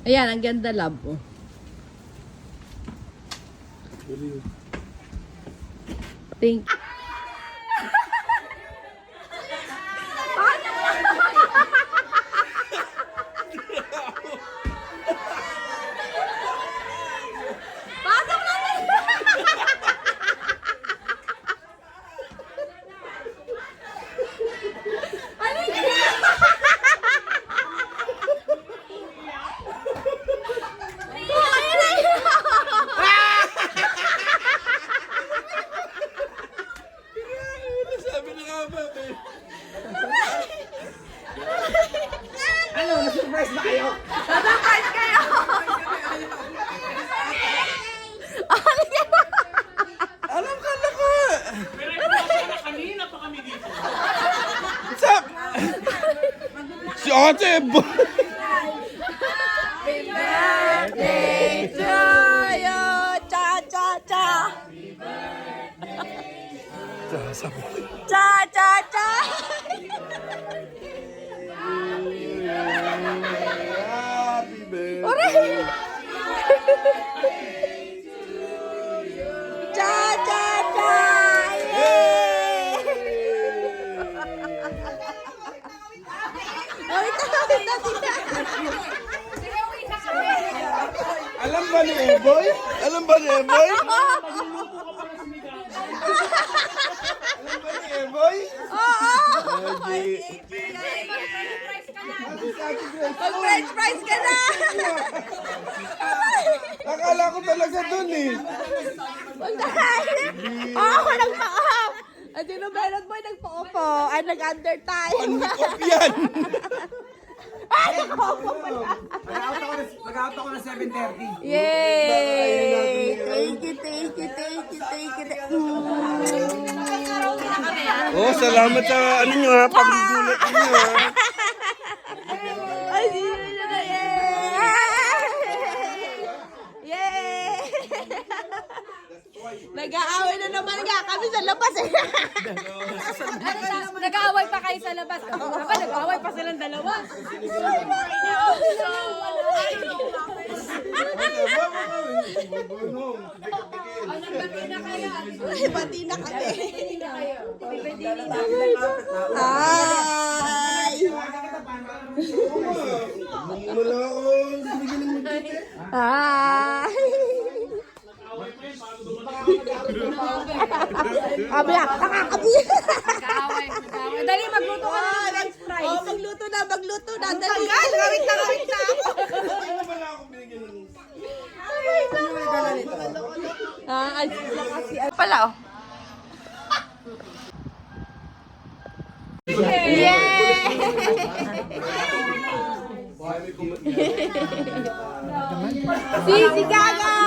Ayan, ang ganda, love. Oh. Thank you. Ano, na-surprise ba kayo? Surprise kayo! Alam ka na ko! Kanina pa kami dito. What's up? Si Ate! Birthday to you! Cha, cha, cha! Sabi. Cha, cha, cha! Happy birthday! Oray! Cha, cha, cha! Yay! Oh, ito, tita. Alam ba ni Eboy? Alam ba ni Eboy? Alam ba ni Eboy? Oo! Mag-french fries ka na! Akala ko talaga dun eh. Oo, ako nagpa-off! At yun ang meron mo, nagpa-off oh. Ay, nag-under time. Panik-off yan. Ay, nag-off pala. Mag-out ako na 7:30. Yay! Thank you, thank you, thank you, thank you. Oh, salamat sa ano nyo ha, paggulat nyo ha. Ay, sino nyo na yay! Yay! Nag-aaway na naman nga kami sa labas eh. Nag-aaway pa kayo sa labas. Nag-aaway pa silang dalawa. Ay, bati na kami. Hi! Wala ako. Bigyan ng magkita. Hi! Abi, nakakabi. Nag-aaway. Dali, magluto ka ng french fries. Oh, magluto na. Dali. Gawin na. Wala akong binigyan ng... Ay, sila kasi. Ay, pala, oh. Yay! Si Gaga!